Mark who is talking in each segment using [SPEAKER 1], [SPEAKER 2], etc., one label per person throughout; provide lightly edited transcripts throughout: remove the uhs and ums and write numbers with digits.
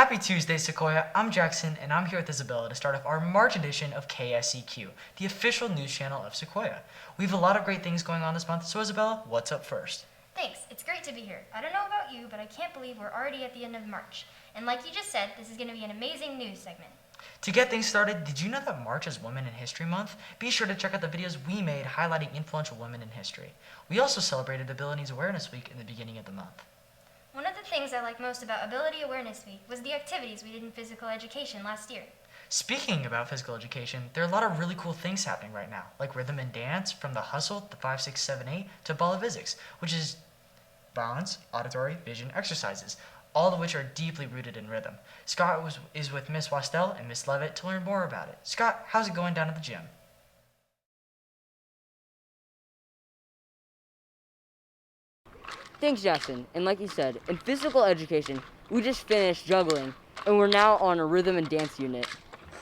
[SPEAKER 1] Happy Tuesday, Sequoia. I'm Jackson, and I'm here with Isabella to start off our March edition of KSEQ, the official news channel of Sequoia. We have a lot of great things going on this month, so Isabella, what's up first?
[SPEAKER 2] Thanks, it's great to be here. I don't know about you, but I can't believe we're already at the end of March. And like you just said, this is going to be an amazing news segment.
[SPEAKER 1] To get things started, did you know that March is Women in History Month? Be sure to check out the videos we made highlighting influential women in history. We also celebrated Abilities Awareness Week in the beginning of the month.
[SPEAKER 2] One of the things I like most about Ability Awareness Week was the activities we did in physical education last year.
[SPEAKER 1] Speaking about physical education, there are a lot of really cool things happening right now, like rhythm and dance, from the hustle, the 5, 6, 7, 8, to ball physics, which is balance, auditory, vision exercises, all of which are deeply rooted in rhythm. Scott is with Miss Wastel and Miss Levitt to learn more about it. Scott, how's it going down at the gym?
[SPEAKER 3] Thanks, Jackson. And like you said, in physical education, we just finished juggling, and we're now on a rhythm and dance unit.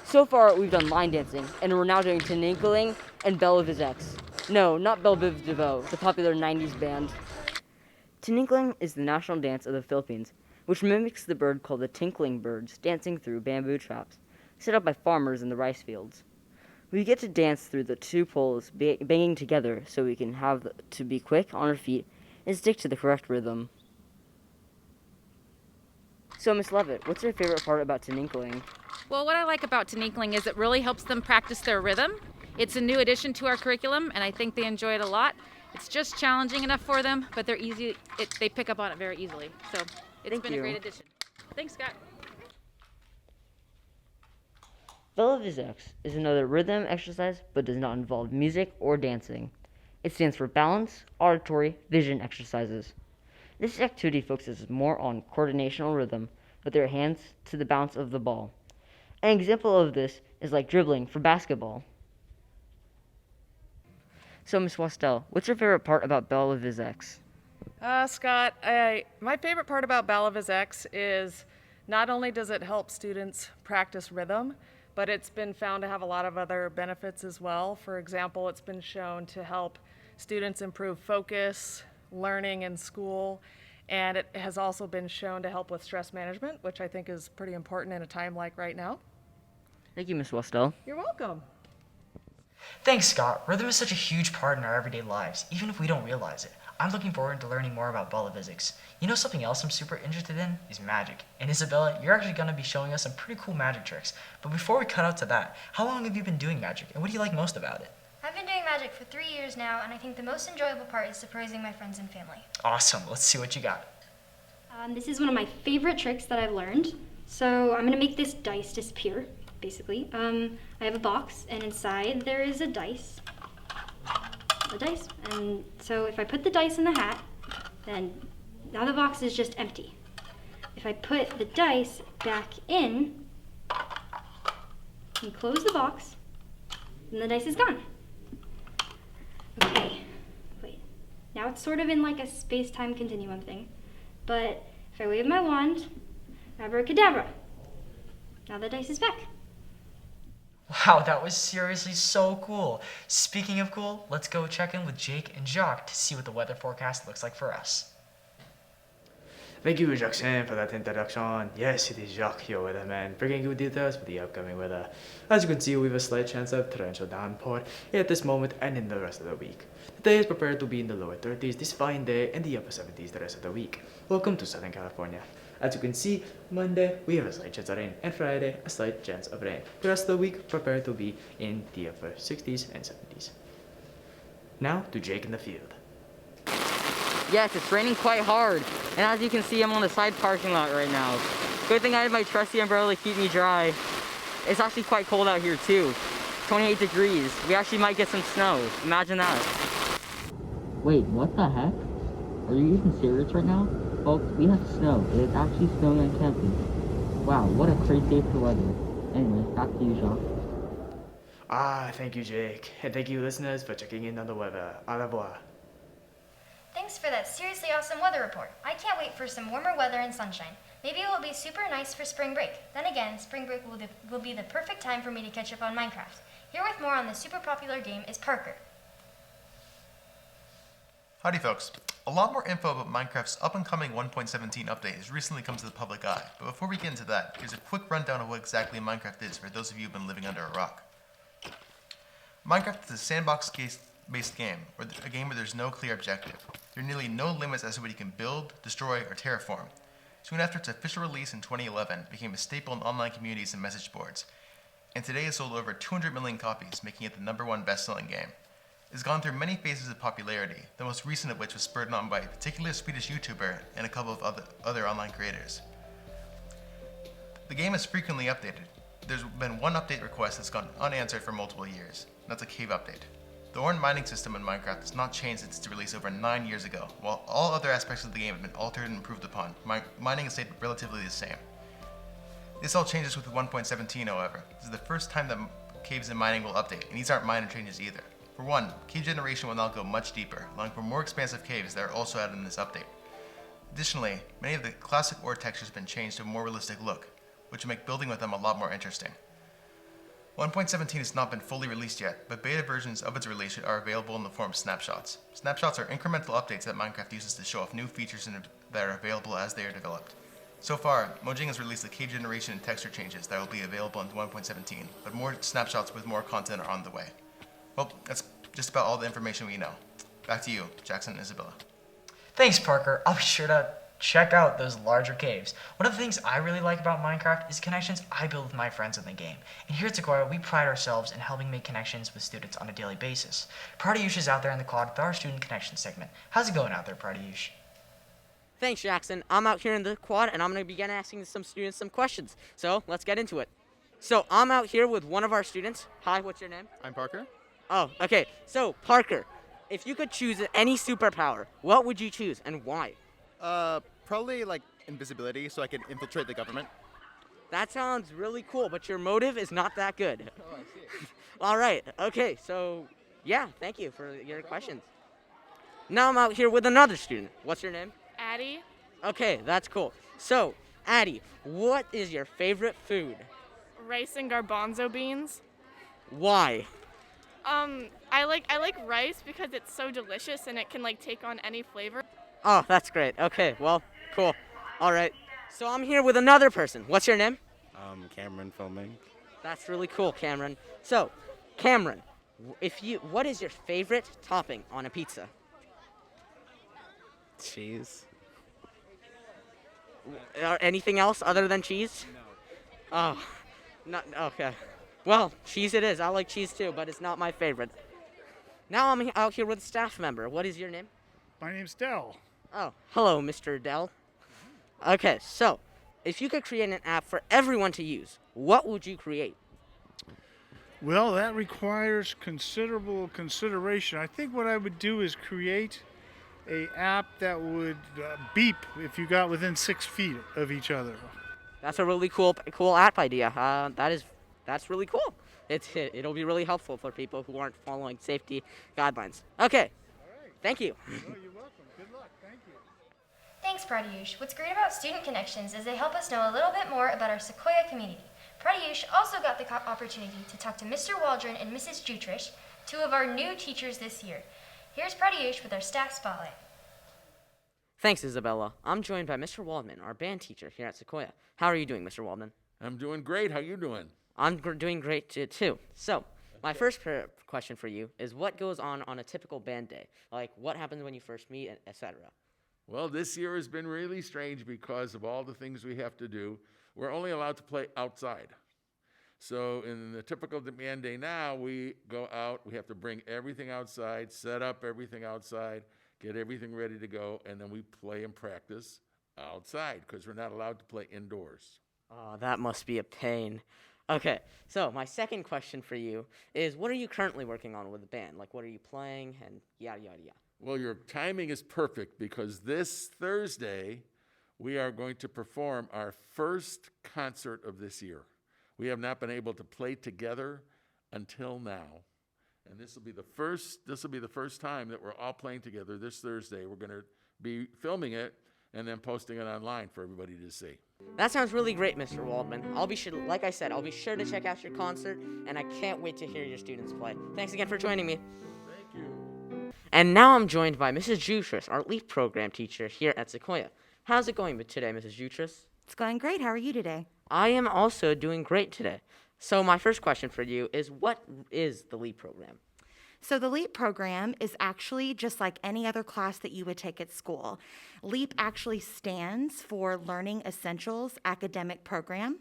[SPEAKER 3] So far, we've done line dancing, and we're now doing tinkling and Belle Vizex. No, not Belle Biv DeVoe, the popular 90s band. Tinkling is the national dance of the Philippines, which mimics the bird called the tinkling birds dancing through bamboo traps set up by farmers in the rice fields. We get to dance through the two poles banging together so we can have to be quick on our feet and stick to the correct rhythm. So, Miss Levitt, what's your favorite part about tinkling?
[SPEAKER 4] Well, what I like about tinkling is it really helps them practice their rhythm. It's a new addition to our curriculum, and I think they enjoy it a lot. It's just challenging enough for them, but they pick up on it very easily. So it's been a great addition. Thanks, Scott.
[SPEAKER 3] Belle Vizex is another rhythm exercise but does not involve music or dancing. It stands for balance, auditory, vision exercises. This activity focuses more on coordinational rhythm with their hands to the bounce of the ball. An example of this is like dribbling for basketball. So, Miss Wastel, what's your favorite part about Belle Vizex?
[SPEAKER 5] Scott, my favorite part about Belle Vizex is not only does it help students practice rhythm, but it's been found to have a lot of other benefits as well. For example, it's been shown to help students improve focus, learning in school, and it has also been shown to help with stress management, which I think is pretty important in a time like right now.
[SPEAKER 3] Thank you, Miss Wastel.
[SPEAKER 5] You're welcome.
[SPEAKER 1] Thanks, Scott. Rhythm is such a huge part in our everyday lives, even if we don't realize it. I'm looking forward to learning more about Bella Physics. You know, something else I'm super interested in is magic. And Isabella, you're actually going to be showing us some pretty cool magic tricks. But before we cut out to that, how long have you been doing magic, and what do you like most about it?
[SPEAKER 2] I've been doing magic for 3 years now, and I think the most enjoyable part is surprising my friends and family.
[SPEAKER 1] Awesome. Let's see what you got.
[SPEAKER 6] This is one of my favorite tricks that I've learned. So I'm going to make this dice disappear, basically. I have a box, and inside there is a dice. And so if I put the dice in the hat, then now the box is just empty. If I put the dice back in and close the box, then the dice is gone. Okay, wait. Now it's sort of in like a space-time continuum thing. But if I wave my wand, abracadabra. Now the dice is back.
[SPEAKER 1] Wow, that was seriously so cool. Speaking of cool, let's go check in with Jake and Jacques to see what the weather forecast looks like for us.
[SPEAKER 7] Thank you, Jackson, for that introduction. Yes, it is Jacques, your weatherman, bringing you details for the upcoming weather. As you can see, we have a slight chance of torrential downpour at this moment and in the rest of the week. The day is prepared to be in the lower 30s this fine day and the upper 70s the rest of the week. Welcome to Southern California. As you can see, Monday we have a slight chance of rain, and Friday a slight chance of rain. The rest of the week prepared to be in the upper 60s and 70s. Now to Jake in the field.
[SPEAKER 3] Yes, it's raining quite hard, and as you can see, I'm on the side parking lot right now. Good thing I have my trusty umbrella to keep me dry. It's actually quite cold out here too. 28 degrees. We actually might get some snow. Imagine that. Wait, what the heck? Are you even serious right now? Folks, we have snow. It is actually snowing on campus. Wow, what a crazy day for weather. Anyway, back to you, Jacques.
[SPEAKER 7] Thank you, Jake. And thank you, listeners, for checking in on the weather. Au revoir.
[SPEAKER 2] Thanks for that seriously awesome weather report. I can't wait for some warmer weather and sunshine. Maybe it will be super nice for spring break. Then again, spring break will be the perfect time for me to catch up on Minecraft. Here with more on the super popular game is Parker.
[SPEAKER 8] Howdy folks. A lot more info about Minecraft's up-and-coming 1.17 update has recently come to the public eye, but before we get into that, here's a quick rundown of what exactly Minecraft is for those of you who've been living under a rock. Minecraft is a sandbox-based game, or a game where there's no clear objective. There are nearly no limits as to what you can build, destroy, or terraform. Soon after its official release in 2011, it became a staple in online communities and message boards, and today has sold over 200 million copies, making it the #1 best-selling game. It's gone through many phases of popularity, the most recent of which was spurred on by a particular Swedish YouTuber and a couple of other online creators. The game is frequently updated. There's been one update request that's gone unanswered for multiple years, and that's a cave update. The ore mining system in Minecraft has not changed since its release over 9 years ago, while all other aspects of the game have been altered and improved upon. Mining has stayed relatively the same. This all changes with 1.17, however. This is the first time that caves and mining will update, and these aren't minor changes either. For one, cave generation will now go much deeper, allowing for more expansive caves that are also added in this update. Additionally, many of the classic ore textures have been changed to a more realistic look, which will make building with them a lot more interesting. 1.17 has not been fully released yet, but beta versions of its release are available in the form of snapshots. Snapshots are incremental updates that Minecraft uses to show off new features that are available as they are developed. So far, Mojang has released the cave generation and texture changes that will be available in 1.17, but more snapshots with more content are on the way. Well, that's just about all the information we know. Back to you, Jackson and Isabella.
[SPEAKER 1] Thanks, Parker. I'll be sure to check out those larger caves. One of the things I really like about Minecraft is connections I build with my friends in the game. And here at Sequoia, we pride ourselves in helping make connections with students on a daily basis. Pratyush is out there in the quad with our student connection segment. How's it going out there, Pratyush?
[SPEAKER 3] Thanks, Jackson. I'm out here in the quad, and I'm going to begin asking some students some questions. So let's get into it. So I'm out here with one of our students. Hi, what's your name?
[SPEAKER 9] I'm Parker.
[SPEAKER 3] Oh, okay. So, Parker, if you could choose any superpower, what would you choose and why?
[SPEAKER 9] Probably like invisibility, so I can infiltrate the government.
[SPEAKER 3] That sounds really cool, but your motive is not that good.
[SPEAKER 9] Oh, I see.
[SPEAKER 3] All right. Okay. So, yeah, thank you for your questions. Now I'm out here with another student. What's your name?
[SPEAKER 10] Addie.
[SPEAKER 3] Okay, that's cool. So, Addie, what is your favorite food?
[SPEAKER 10] Rice and garbanzo beans.
[SPEAKER 3] Why?
[SPEAKER 10] I like rice because it's so delicious and it can like take on any flavor.
[SPEAKER 3] Oh, that's great. Okay, well, cool. All right. So I'm here with another person. What's your name?
[SPEAKER 11] Cameron filming.
[SPEAKER 3] That's really cool, Cameron. So, Cameron, what is your favorite topping on a pizza?
[SPEAKER 11] Cheese.
[SPEAKER 3] Anything else other than cheese? No. Oh, not okay. Well, cheese it is. I like cheese too, but it's not my favorite. Now I'm out here with a staff member. What is your name?
[SPEAKER 12] My name's Dell.
[SPEAKER 3] Oh, hello, Mr. Dell. Okay, so if you could create an app for everyone to use, what would you create?
[SPEAKER 12] Well, that requires considerable consideration. I think what I would do is create a app that would beep if you got within 6 feet of each other.
[SPEAKER 3] That's a really cool app idea. That's really cool. It'll be really helpful for people who aren't following safety guidelines. Okay.
[SPEAKER 12] All right.
[SPEAKER 3] Thank you.
[SPEAKER 12] Oh, you're welcome. Good luck. Thank you.
[SPEAKER 2] Thanks, Pratyush. What's great about Student Connections is they help us know a little bit more about our Sequoia community. Pratyush also got the opportunity to talk to Mr. Waldron and Mrs. Jutrish, 2 of our new teachers this year. Here's Pratyush with our staff spotlight.
[SPEAKER 3] Thanks, Isabella. I'm joined by Mr. Waldman, our band teacher here at Sequoia. How are you doing, Mr. Waldman?
[SPEAKER 13] I'm doing great. How you doing?
[SPEAKER 3] I'm doing great too. So, my first question for you is what goes on a typical band day? Like, what happens when you first meet, etc.?
[SPEAKER 13] Well, this year has been really strange because of all the things we have to do. We're only allowed to play outside. So in the typical band day now, we go out, we have to bring everything outside, set up everything outside, get everything ready to go, and then we play and practice outside because we're not allowed to play indoors.
[SPEAKER 3] Oh, that must be a pain. Okay, so my second question for you is what are you currently working on with the band? Like, what are you playing and yada, yada, yada?
[SPEAKER 13] Well, your timing is perfect because this Thursday, we are going to perform our first concert of this year. We have not been able to play together until now. And this will be the first time that we're all playing together this Thursday. We're going to be filming it and then posting it online for everybody to see.
[SPEAKER 3] That sounds really great, Mr. Waldman. Like I said, I'll be sure to check out your concert, and I can't wait to hear your students play. Thanks again for joining me.
[SPEAKER 13] Thank you.
[SPEAKER 3] And now I'm joined by Mrs. Jutras, our LEAP program teacher here at Sequoia. How's it going today, Mrs. Jutras?
[SPEAKER 14] It's going great. How are you today?
[SPEAKER 3] I am also doing great today. So my first question for you is, what is the LEAP program?
[SPEAKER 14] So the LEAP program is actually just like any other class that you would take at school. LEAP actually stands for Learning Essentials Academic Program.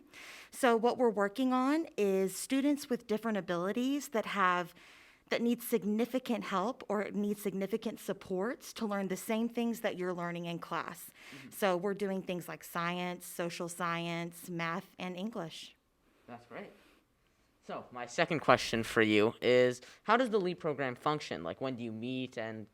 [SPEAKER 14] So what we're working on is students with different abilities that need significant help or need significant supports to learn the same things that you're learning in class. So we're doing things like science, social science, math, and English.
[SPEAKER 3] That's great. So my second question for you is, how does the LEAP program function? Like, when do you meet and,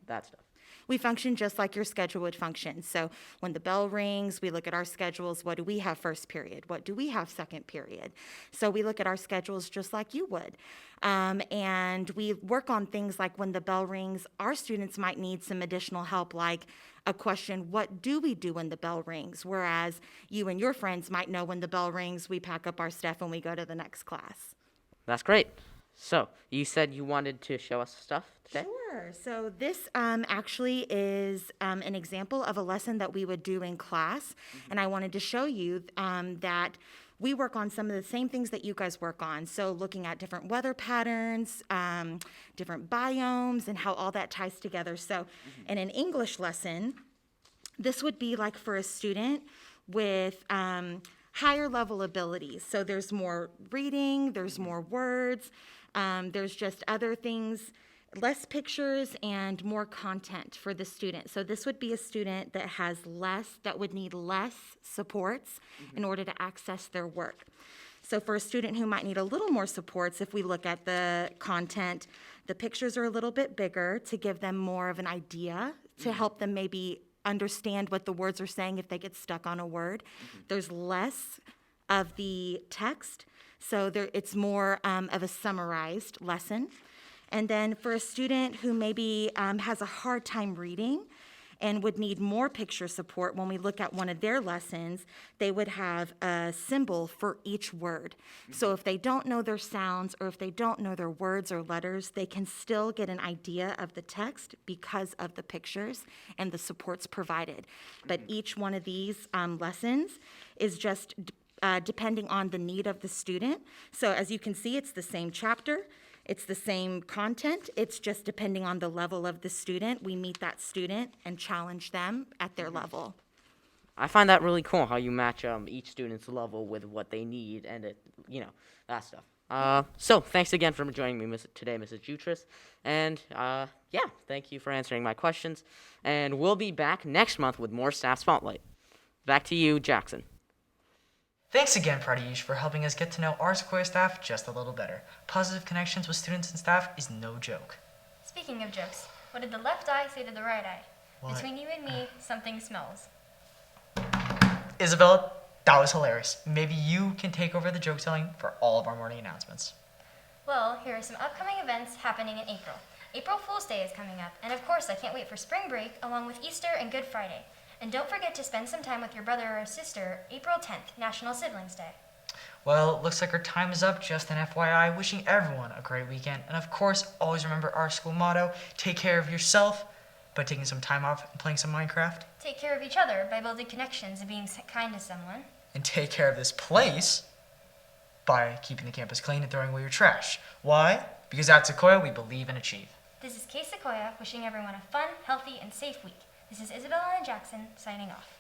[SPEAKER 3] that stuff?
[SPEAKER 14] We function just like your schedule would function. So when the bell rings, we look at our schedules. What do we have first period? What do we have second period? So we look at our schedules just like you would. And we work on things like when the bell rings, our students might need some additional help, like a question, what do we do when the bell rings? Whereas you and your friends might know when the bell rings, we pack up our stuff and we go to the next class.
[SPEAKER 3] That's great. So you said you wanted to show us stuff today?
[SPEAKER 14] Sure. So this actually is an example of a lesson that we would do in class. And I wanted to show you that we work on some of the same things that you guys work on. So looking at different weather patterns, different biomes, and how all that ties together. So in an English lesson, this would be like for a student with higher level abilities. So there's more reading, there's more words, there's just other things, less pictures and more content for the student. So this would be a student that would need less supports in order to access their work. So for a student who might need a little more supports, if we look at the content, the pictures are a little bit bigger to give them more of an idea, to help them maybe understand what the words are saying if they get stuck on a word. There's less of the text, so it's more of a summarized lesson. And then for a student who maybe has a hard time reading and would need more picture support, when we look at one of their lessons, they would have a symbol for each word. So if they don't know their sounds or if they don't know their words or letters, they can still get an idea of the text because of the pictures and the supports provided. But each one of these lessons is just depending on the need of the student. So as you can see, it's the same chapter. It's the same content. It's just depending on the level of the student. We meet that student and challenge them at their level.
[SPEAKER 3] I find that really cool, how you match each student's level with what they need and that stuff. So thanks again for joining me today, Mrs. Jutras. And thank you for answering my questions. And we'll be back next month with more Staff Spotlight. Back to you, Jackson.
[SPEAKER 1] Thanks again, Pradesh, for helping us get to know our Sequoia staff just a little better. Positive connections with students and staff is no joke.
[SPEAKER 2] Speaking of jokes, what did the left eye say to the right eye?
[SPEAKER 1] What?
[SPEAKER 2] Between you and me, something smells.
[SPEAKER 1] Isabella, that was hilarious. Maybe you can take over the joke telling for all of our morning announcements.
[SPEAKER 2] Well, here are some upcoming events happening in April. April Fool's Day is coming up, and of course I can't wait for spring break along with Easter and Good Friday. And don't forget to spend some time with your brother or sister, April 10th, National Siblings Day.
[SPEAKER 1] Well, looks like our time is up. Just an FYI, wishing everyone a great weekend. And of course, always remember our school motto, take care of yourself by taking some time off and playing some Minecraft.
[SPEAKER 2] Take care of each other by building connections and being kind to someone.
[SPEAKER 1] And take care of this place by keeping the campus clean and throwing away your trash. Why? Because at Sequoia, we believe and achieve.
[SPEAKER 2] This is KSEQ Sequoia wishing everyone a fun, healthy, and safe week. This is Isabella and Jackson signing off.